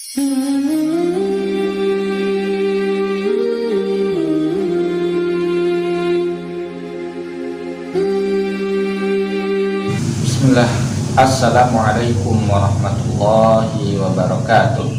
Bismillah. Assalamualaikum warahmatullahi wabarakatuh.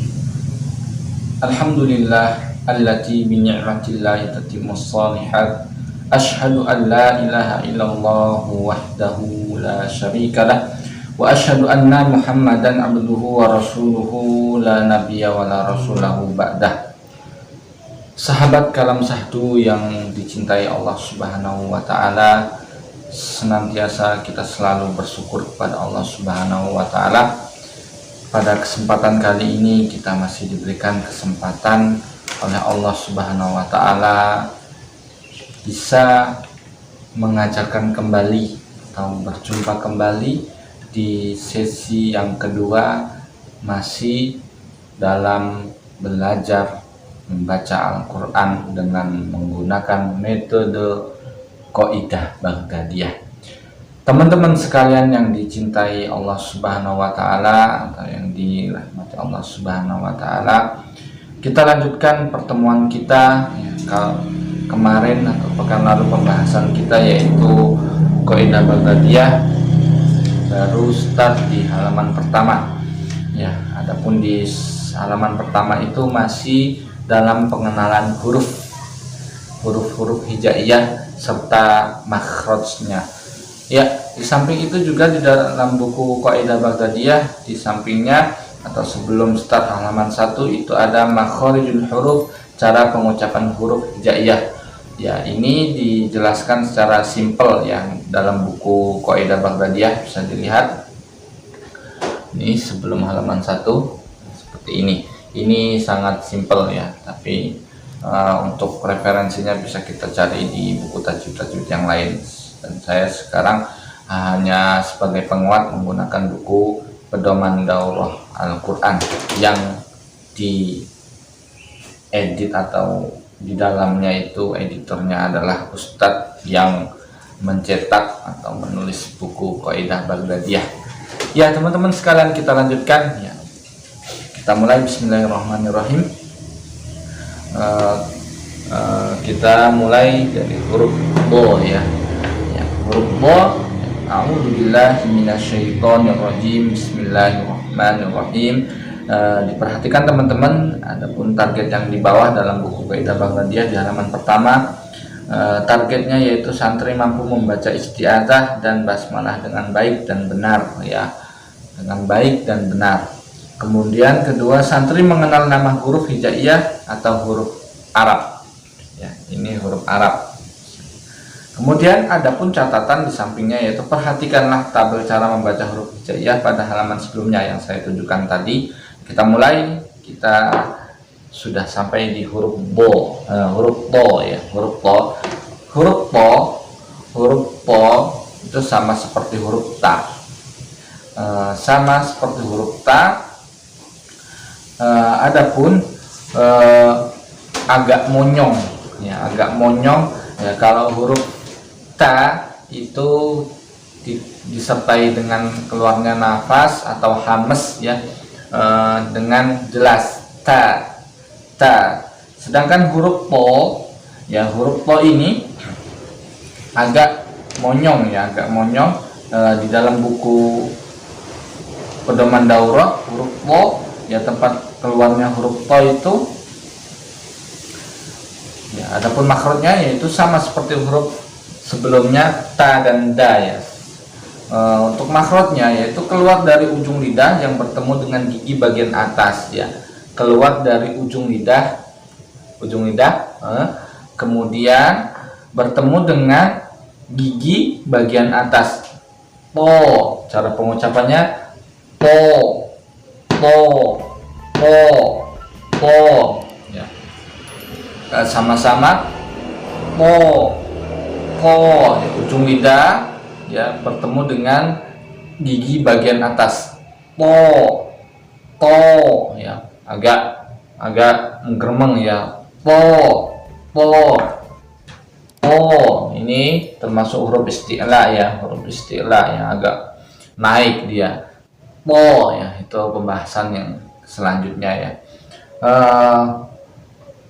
Alhamdulillah allati bi ni'matillahi tatimmus shalihat. Asyhadu an la ilaha illallah wahdahu la syarikalah wa asyhadu anna Muhammadan abduhu wa rasuluhu la nabiyya wa la rasulahu ba'dah. Sahabat kalam sahdu yang dicintai Allah Subhanahu wa taala, senantiasa kita selalu bersyukur kepada Allah Subhanahu wa taala. Pada kesempatan kali ini kita masih diberikan kesempatan oleh Allah Subhanahu wa taala bisa mengajarkan kembali atau berjumpa kembali di sesi yang kedua, masih dalam belajar membaca Al-Qur'an dengan menggunakan metode Qaidah Baghdadiyah. Teman-teman sekalian yang dicintai Allah Subhanahu wa taala atau yang dirahmati Allah Subhanahu wa taala, kita lanjutkan pertemuan kita kemarin atau pekan lalu. Pembahasan kita yaitu Qaidah Baghdadiyah baru start di halaman pertama. Ya, adapun di halaman pertama itu masih dalam pengenalan huruf-huruf hijaiyah serta makhrajnya. Ya, di samping itu juga di dalam buku Qaidah Baghdadiyah, di sampingnya atau sebelum start halaman 1 itu ada makharijul huruf, cara pengucapan huruf hijaiyah. Ya, ini dijelaskan secara simpel yang dalam buku Qaidah Baghdadiyah, bisa dilihat. Ini sebelum halaman 1 seperti ini. Ini sangat simpel ya, tapi untuk referensinya bisa kita cari di buku tajwid yang lain, dan saya sekarang hanya sebagai penguat menggunakan buku Pedoman Daurah Al-Quran yang diedit atau di dalamnya itu editornya adalah Ustadz yang mencetak atau menulis buku Qaidah Baghdadiyah. Ya teman-teman sekalian, kita lanjutkan ya. Kita mulai. Bismillahirrahmanirrahim. Kita mulai dari huruf bo ya. Huruf bo. A'udzubillahi minasyaitonirrajim. Bismillahirrahmanirrahim. Diperhatikan teman-teman, adapun target yang di bawah dalam buku Qaidah Baghdadiyah di halaman pertama, targetnya yaitu santri mampu membaca isti'adzah dan basmalah dengan baik dan benar ya, dengan baik dan benar. Kemudian kedua, santri mengenal nama huruf hijaiyah atau huruf Arab. Ya, ini huruf Arab. Kemudian adapun catatan di sampingnya yaitu perhatikanlah tabel cara membaca huruf hijaiyah pada halaman sebelumnya yang saya tunjukkan tadi. Kita mulai, kita sudah sampai di huruf bo, huruf to ya, huruf to. Huruf to itu sama seperti huruf ta. Sama seperti huruf ta. Adapun agak monyong ya, ya. Kalau huruf ta itu disertai dengan keluarnya nafas atau hames ya, dengan jelas ta. Sedangkan huruf po ya, huruf po ini agak monyong ya, di dalam buku Pedoman Daurah huruf po ya, tempat keluarnya huruf to itu ya, adapun makhrajnya yaitu sama seperti huruf sebelumnya ta dan da ya. Untuk makhrajnya yaitu keluar dari ujung lidah yang bertemu dengan gigi bagian atas ya, keluar dari ujung lidah, kemudian bertemu dengan gigi bagian atas. Po, cara pengucapannya po ya. Sama-sama po ya, ujung lidah ya bertemu dengan gigi bagian atas. Po ya, agak menggeremeng ya. Po ini termasuk huruf isti'la ya, huruf isti'la yang agak naik dia. Po ya, itu pembahasan yang selanjutnya ya.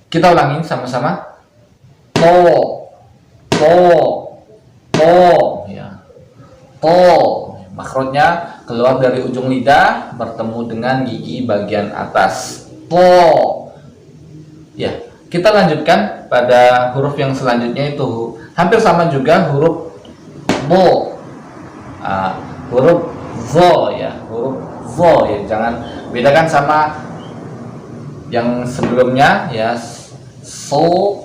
Kita ulangin sama-sama. To, to, to, ya. To. Makhrajnya keluar dari ujung lidah bertemu dengan gigi bagian atas. To. Ya, kita lanjutkan pada huruf yang selanjutnya itu hampir sama juga huruf bo. Huruf zo ya, huruf zo ya. Jangan bedakan sama yang sebelumnya ya, so,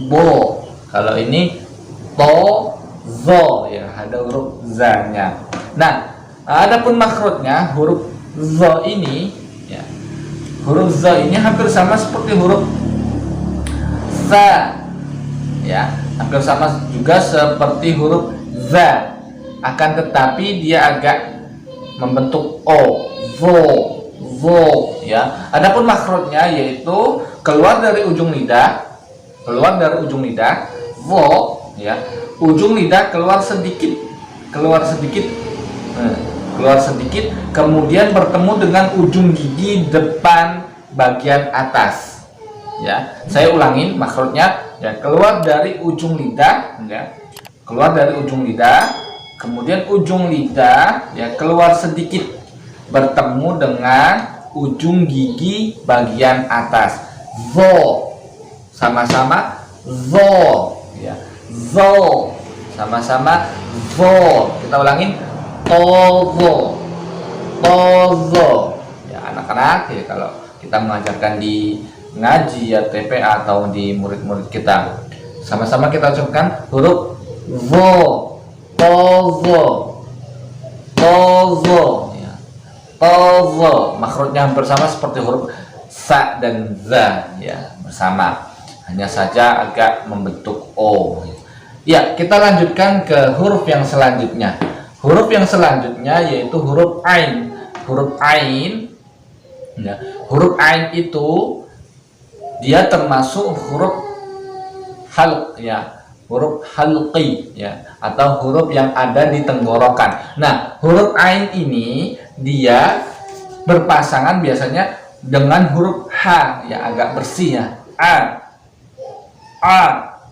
bo. Kalau ini to, zo ya, ada huruf za-nya. Nah, adapun makhrajnya huruf zo ini ya. Huruf za ini hampir sama seperti huruf za ya, hampir sama juga seperti huruf za, akan tetapi dia agak membentuk o, zo ya. Adapun makhrajnya yaitu keluar dari ujung lidah, zo ya. Ujung lidah keluar sedikit, kemudian bertemu dengan ujung gigi depan bagian atas ya. Saya ulangin makhrajnya ya, keluar dari ujung lidah ya, kemudian ujung lidah ya keluar sedikit bertemu dengan ujung gigi bagian atas. Zo, sama-sama zo ya, zo, sama-sama zo. Kita ulangin. Tozo, tozo ya anak-anak ya, kalau kita mengajarkan di ngaji ya TPA atau di murid-murid kita, sama-sama kita ucapkan huruf zo, tozo, tozo ya, tozo. Makhrajnya hampir sama seperti huruf sa dan za ya, bersama, hanya saja agak membentuk o ya. Kita lanjutkan ke huruf yang selanjutnya. Huruf yang selanjutnya yaitu huruf ain. Huruf ain ya, huruf ain itu dia termasuk huruf halq ya, huruf halqi ya, atau huruf yang ada di tenggorokan. Nah, huruf ain ini dia berpasangan biasanya dengan huruf h ya, agak bersih ya. A,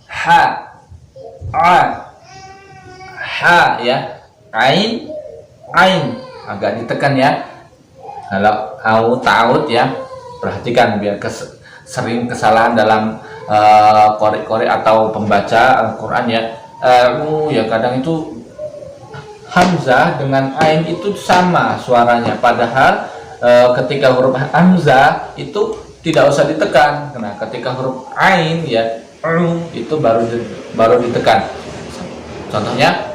h, h ya. Ain agak ditekan ya. Kalau ta'ud ya, perhatikan biar sering kesalahan dalam korek-korek atau pembaca Al-Quran ya. Ya kadang itu hamzah dengan ain itu sama suaranya, padahal ketika huruf hamzah itu tidak usah ditekan. Nah, ketika huruf ain ya itu baru ditekan. Contohnya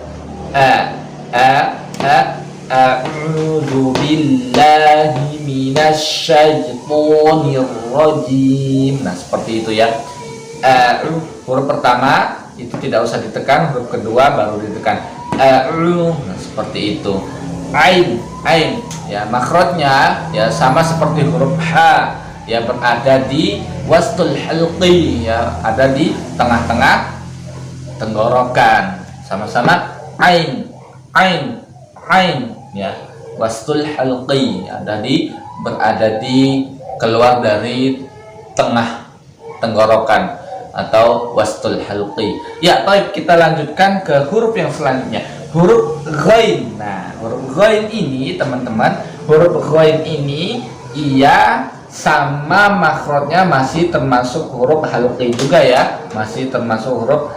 a'udzu billahi minasyaitonir rajim. Nah, seperti itu ya. Huruf pertama itu tidak usah ditekan, huruf kedua baru ditekan. Nah, seperti itu. Ain ya, makhrajnya ya sama seperti huruf h ya, berada di wastul halqi ya, ada di tengah-tengah tenggorokan. Sama-sama ain ya, wastul halqi berada di keluar dari tengah tenggorokan atau wastul halqi. Ya, baik, kita lanjutkan ke huruf yang selanjutnya, huruf ghain. Nah, huruf ghain ini teman-teman, huruf ghain ini ia sama makhrajnya masih termasuk huruf halqi juga ya, masih termasuk huruf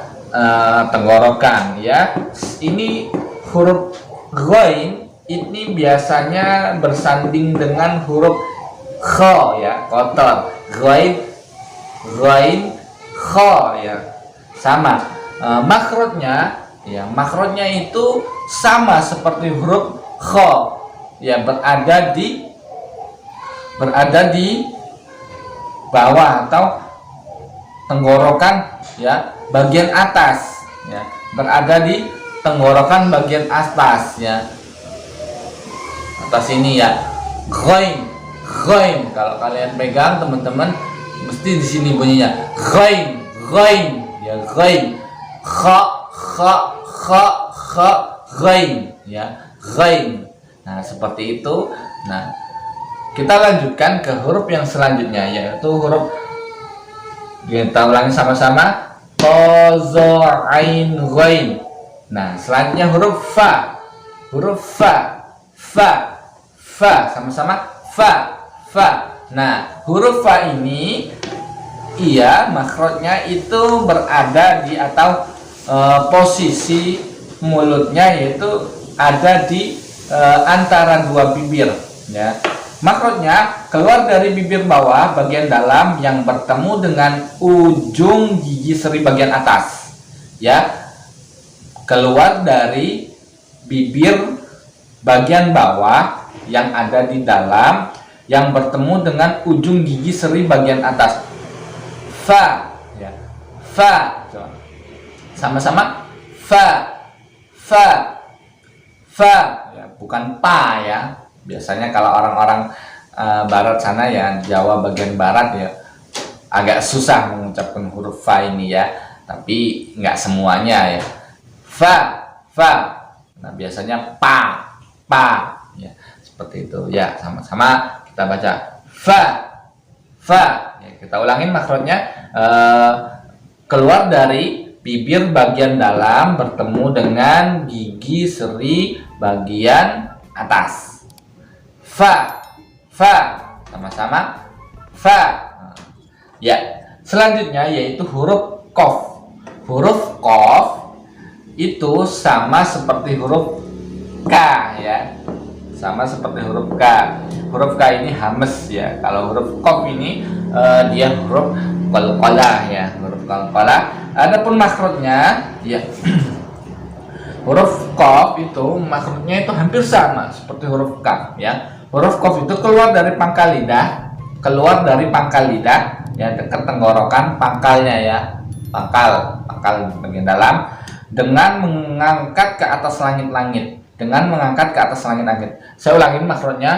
tenggorokan ya. Ini huruf ghain ini biasanya bersanding dengan huruf kha ya, kotor. Ghain kha ya, sama. Makhrajnya ya, makhrajnya itu sama seperti huruf kha ya, berada di bawah atau tenggorokan ya, bagian atas ya, berada di tenggorokan bagian atas ya, atas ini ya. Ghain kalau kalian pegang teman-teman mesti di sini bunyinya ghain ya, ghain kha ghain ya, ghain. Nah, seperti itu. Nah, Kita lanjutkan ke huruf yang selanjutnya, yaitu huruf, kita ulangi sama-sama, ta, za, ain, ghain. Nah, selanjutnya huruf fa. Huruf fa, sama-sama fa. Nah, huruf fa ini makhrajnya itu berada di atau posisi mulutnya yaitu ada di antara dua bibir, ya. Makhrajnya keluar dari bibir bawah bagian dalam yang bertemu dengan ujung gigi seri bagian atas, ya. Keluar dari bibir bagian bawah yang ada di dalam yang bertemu dengan ujung gigi seri bagian atas. Fa, ya. Fa. Sama-sama fa. Ya, bukan pa, ya. Biasanya kalau orang-orang barat sana, ya, Jawa bagian barat, ya, agak susah mengucapkan huruf fa ini, ya. Tapi nggak semuanya, ya. Fa. Nah, biasanya pa, ya, seperti itu, ya. Sama-sama kita baca fa. Ya, kita ulangin makhrajnya, keluar dari bibir bagian dalam bertemu dengan gigi seri bagian atas. Fa. Sama-sama fa. Ya, selanjutnya yaitu huruf qaf. Huruf qaf itu sama seperti huruf k, ya. Sama seperti huruf k. Huruf k ini hames, ya. Kalau huruf qaf ini dia huruf qalqalah, ya. Huruf qalqalah. Adapun makhrajnya, ya. Huruf qaf itu makhrajnya itu hampir sama seperti huruf kaf, ya. Huruf qaf itu keluar dari pangkal lidah, ya, dekat tenggorokan pangkalnya, ya. Pangkal bagian dalam, dengan mengangkat ke atas langit-langit. Saya ulangin makhrajnya,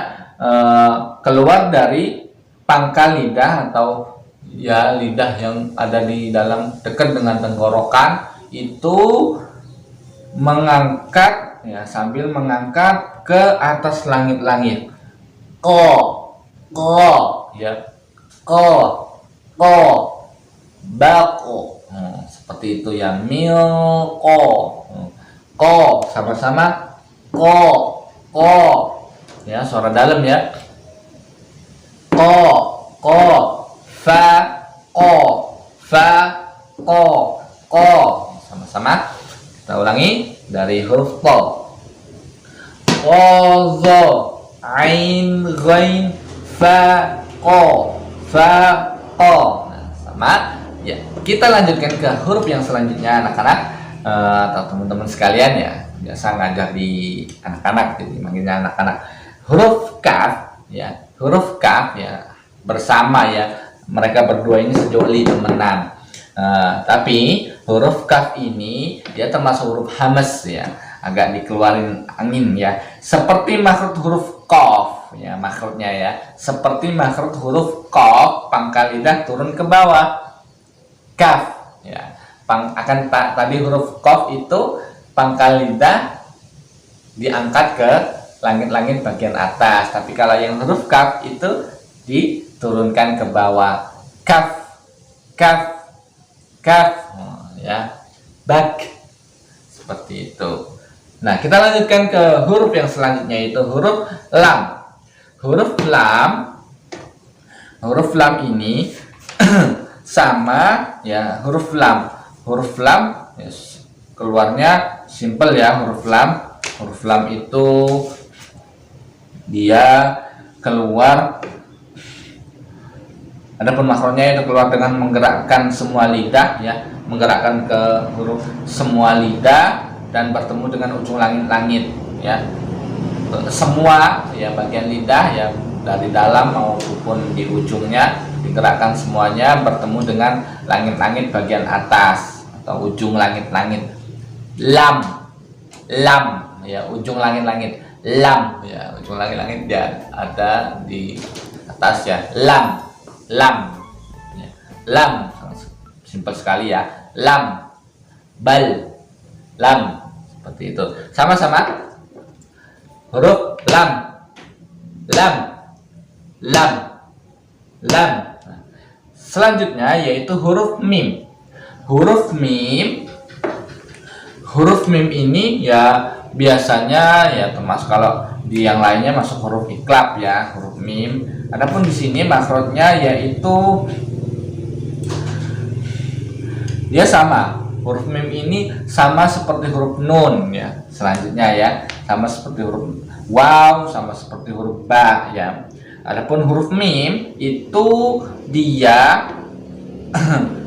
keluar dari pangkal lidah atau, ya, lidah yang ada di dalam dekat dengan tenggorokan itu mengangkat, ya, sambil mengangkat ke atas langit-langit. Ko, ya. Ko, bako. Seperti itu, ya. Milko. Ko, sama-sama ko. Ya, suara dalam, ya. Ko. Fa, ko. Sama-sama kita ulangi dari huruf to. Za, ain, ghain, fa, ko. Nah, sama, ya. Kita lanjutkan ke huruf yang selanjutnya, anak-anak atau teman-teman sekalian, ya. Biasa ngajar di anak-anak, jadi manggilnya anak-anak. Huruf kaf, ya. Huruf kaf, ya, bersama, ya. Mereka berdua ini sejoli temenan. Tapi huruf kaf ini dia termasuk huruf hamas, ya. Agak dikeluarin angin, ya. Seperti makhraj huruf qaf, ya, makhrajnya, ya. Seperti makhraj huruf qaf, pangkal lidah turun ke bawah. Kaf, ya. Tadi huruf qaf itu pangkal lidah diangkat ke langit-langit bagian atas, tapi kalau yang huruf kaf itu diturunkan ke bawah. Kaf, ya. Bak, seperti itu. Nah, kita lanjutkan ke huruf yang selanjutnya, yaitu huruf lam. Huruf lam ini sama, ya, huruf lam, yes, keluarnya simple, ya. Huruf lam itu dia keluar, ada makhrajnya itu keluar dengan menggerakkan semua lidah, ya, menggerakkan ke huruf semua lidah dan bertemu dengan ujung langit-langit, ya. Semua, ya, bagian lidah, ya, dari dalam maupun di ujungnya digerakkan semuanya bertemu dengan langit-langit bagian atas atau ujung langit-langit. Lam, ya, ujung langit-langit. Lam, ya, ujung langit-langit, ya, ada di atas, ya. Lam, ya. Lam, simpel sekali, ya. Lam, bal, lam, seperti itu. Sama-sama huruf lam, lam, lam. Nah, selanjutnya yaitu huruf mim. Huruf mim ini ya biasanya ya termasuk, kalau di yang lainnya masuk huruf iklab ya, huruf mim. Adapun di sini makhrajnya yaitu dia sama. Huruf mim ini sama seperti huruf nun ya. Selanjutnya ya, sama seperti huruf waw, sama seperti huruf ba ya. Adapun huruf mim itu dia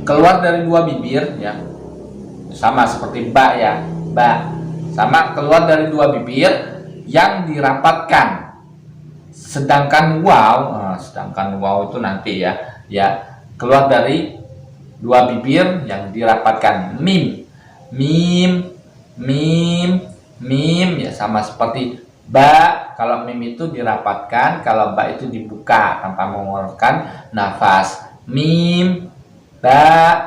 keluar dari dua bibir ya. Sama seperti ba ya, ba. Sama keluar dari dua bibir yang dirapatkan. Sedangkan waw itu nanti ya keluar dari dua bibir yang dirapatkan. Mim, ya sama seperti ba. Kalau mim itu dirapatkan, kalau ba itu dibuka tanpa mengeluarkan nafas. Mim, ba,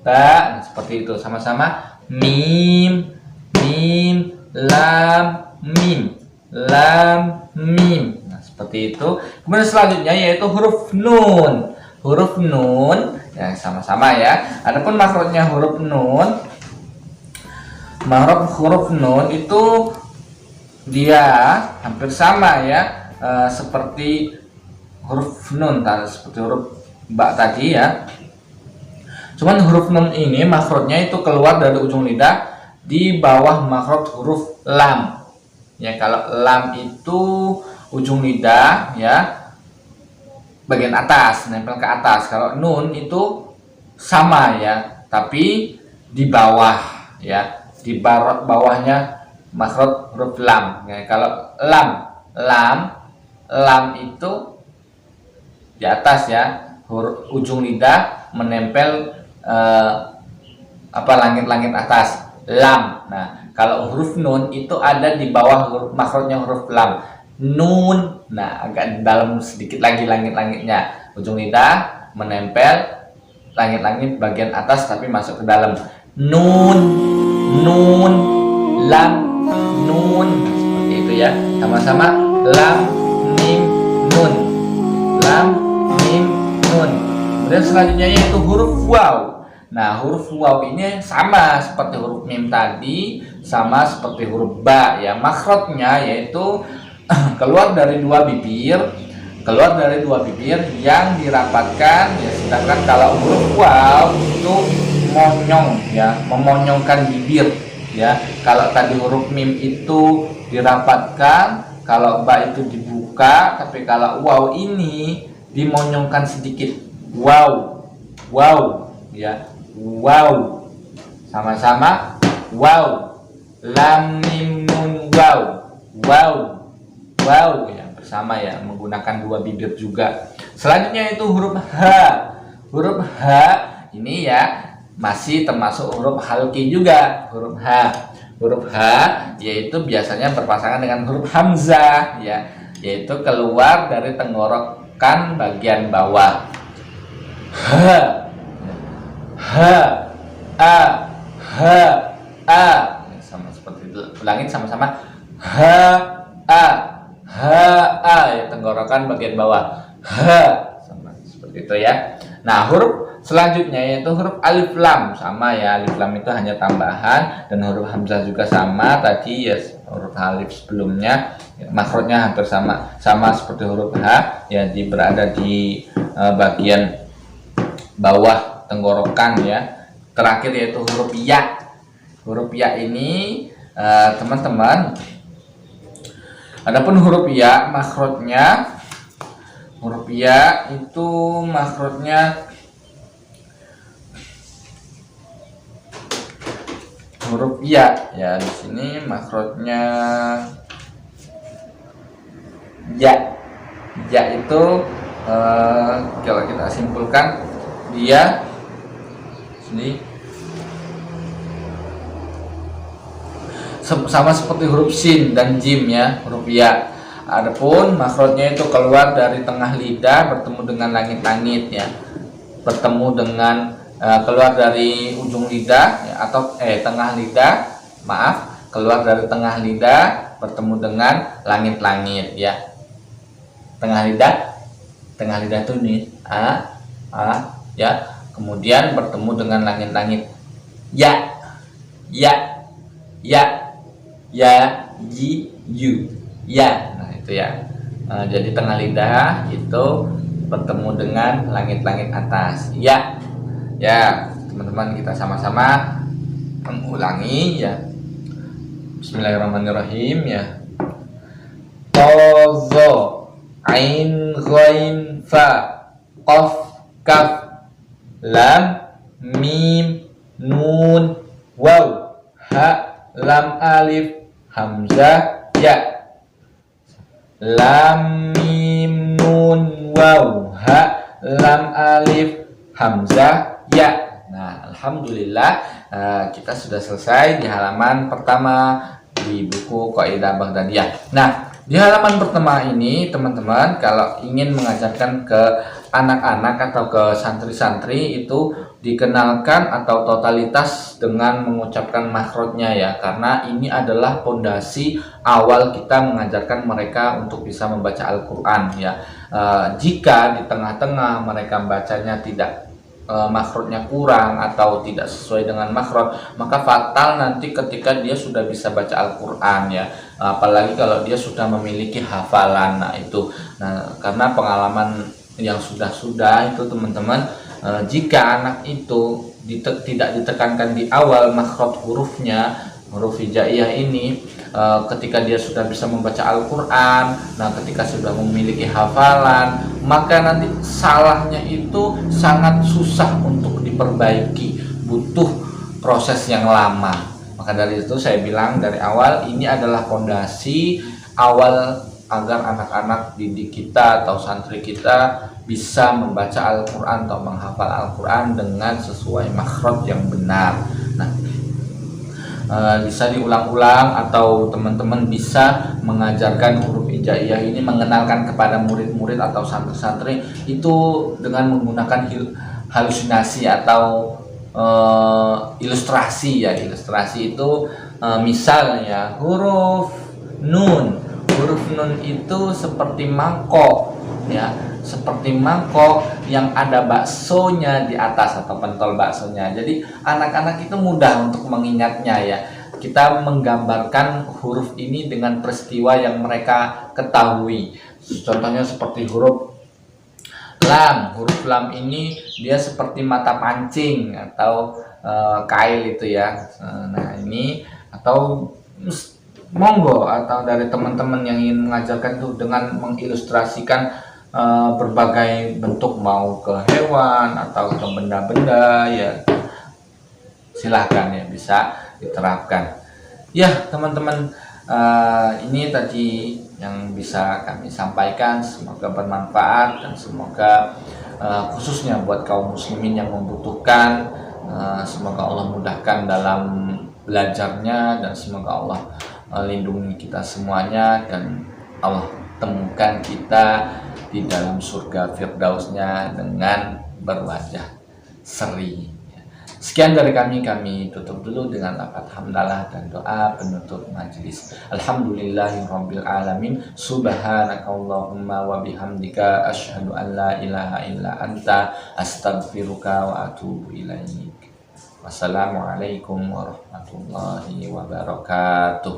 nah, seperti itu. Sama-sama mim, lam, mim. Nah, seperti itu. Kemudian selanjutnya yaitu huruf nun. Huruf nun ya sama-sama ya. Adapun makhrajnya huruf nun, huruf nun itu dia hampir sama ya, seperti huruf nun seperti huruf ba tadi ya. Cuman huruf nun ini makhrajnya itu keluar dari ujung lidah di bawah makhraj huruf lam. Ya, kalau lam itu ujung lidah ya bagian atas, nempel ke atas. Kalau nun itu sama ya, tapi di bawah ya, di bawahnya makhraj huruf lam. Ya, kalau lam itu di atas ya, ujung lidah menempel langit-langit atas, lam. Nah, kalau huruf nun itu ada di bawah makhrajnya huruf lam, nun. Nah, agak dalam sedikit lagi langit-langitnya, ujung lidah menempel langit-langit bagian atas tapi masuk ke dalam. Nun, lam, nun. Nah, seperti itu ya. Sama-sama lam, mim, nun. Lam, mim, nun. Kemudian selanjutnya yaitu huruf waw. Nah, huruf waw ini sama seperti huruf mim tadi, sama seperti huruf ba ya. Makhrajnya yaitu keluar dari dua bibir yang dirapatkan ya. Sedangkan kalau huruf waw itu monyong ya, memonyongkan bibir ya. Kalau tadi huruf mim itu dirapatkan, kalau ba itu dibuka, tapi kalau waw ini dimonyongkan sedikit. Wow ya, wow. Sama-sama wow, lam mim nun wow ya, bersama ya, menggunakan dua bibir juga. Selanjutnya itu huruf h. Huruf h ini ya masih termasuk huruf halqi juga. Huruf h yaitu biasanya berpasangan dengan huruf hamzah ya, yaitu keluar dari tenggorokan bagian bawah. Sama seperti itu. Ulangi sama-sama. Ya, tenggorokan bagian bawah. Sama seperti itu ya. Nah, huruf selanjutnya yaitu huruf alif lam. Sama ya, alif lam itu hanya tambahan, dan huruf hamzah juga sama tadi ya, huruf alif sebelumnya ya, makhrajnya hampir sama seperti huruf h ya, berada di bagian bawah tenggorokan ya. Terakhir yaitu huruf ya. Huruf ya ini teman-teman, adapun huruf ya makhrajnya, huruf ya itu makhrajnya huruf ya di sini makhrajnya ya itu kalau kita simpulkan dia sini sama seperti huruf sin dan jim ya, huruf ya. Adapun makhrajnya itu keluar dari tengah lidah bertemu dengan langit-langit ya, bertemu dengan keluar dari ujung lidah ya, atau tengah lidah, keluar dari tengah lidah bertemu dengan langit-langit ya. Tengah lidah tuh nih ya. Kemudian bertemu dengan langit-langit. Ya, ya, ya, ya, you. Ya. Nah, itu ya. Jadi tengah lidah itu bertemu dengan langit-langit atas. Ya. Ya, teman-teman kita sama-sama mengulangi ya. Bismillahirrahmanirrahim ya. Tozo, ain, ghain, fa, qaf, kaf, lam, mim, nun, waw, ha, lam, alif, hamzah, ya. Lam, mim, nun, waw, ha, lam, alif, hamzah, ya. Nah, alhamdulillah kita sudah selesai di halaman pertama di buku Qaidah Baghdadiyah. Nah, di halaman pertama ini teman-teman kalau ingin mengajarkan ke anak-anak atau ke santri-santri itu dikenalkan atau totalitas dengan mengucapkan makhrajnya ya, karena ini adalah pondasi awal kita mengajarkan mereka untuk bisa membaca Al-Quran ya. Jika di tengah-tengah mereka bacanya tidak makhrajnya kurang atau tidak sesuai dengan makhraj, maka fatal nanti ketika dia sudah bisa baca Al-Quran ya, apalagi kalau dia sudah memiliki hafalan. Nah itu, karena pengalaman yang sudah itu teman-teman, jika anak itu tidak ditekankan di awal makhraj hurufnya, huruf hijaiyah ini, ketika dia sudah bisa membaca Al-Quran, nah ketika sudah memiliki hafalan, maka nanti salahnya itu sangat susah untuk diperbaiki, butuh proses yang lama. Maka dari itu saya bilang dari awal, ini adalah fondasi awal agar anak-anak didik kita atau santri kita bisa membaca Al-Quran atau menghafal Al-Quran dengan sesuai makhraj yang benar. Nah, bisa diulang-ulang atau teman-teman bisa mengajarkan huruf hijaiyah ini, mengenalkan kepada murid-murid atau santri-santri itu dengan menggunakan halusinasi atau ilustrasi ya. Ilustrasi itu misalnya huruf nun itu seperti mangkok ya, seperti mangkok yang ada baksonya di atas atau pentol baksonya. Jadi anak-anak itu mudah untuk mengingatnya ya. Kita menggambarkan huruf ini dengan peristiwa yang mereka ketahui. Contohnya seperti huruf lam. Huruf lam ini dia seperti mata pancing atau kail itu ya. Nah ini, atau monggo atau dari teman-teman yang ingin mengajarkan itu dengan mengilustrasikan berbagai bentuk, mau ke hewan atau ke benda-benda ya, silahkan ya, bisa diterapkan ya teman-teman. Ini tadi yang bisa kami sampaikan, semoga bermanfaat dan semoga khususnya buat kaum muslimin yang membutuhkan, semoga Allah mudahkan dalam belajarnya dan semoga Allah lindungi kita semuanya dan Allah temukan kita di dalam surga Firdausnya dengan berwajah seri. Sekian dari kami tutup dulu dengan lafaz hamdalah dan doa penutup majelis. Alhamdulillahirabbil alamin. Subhanakallahumma wa bihamdika asyhadu an la ilaha illa anta astaghfiruka wa atubu ilaik. Wassalamualaikum warahmatullahi wabarakatuh.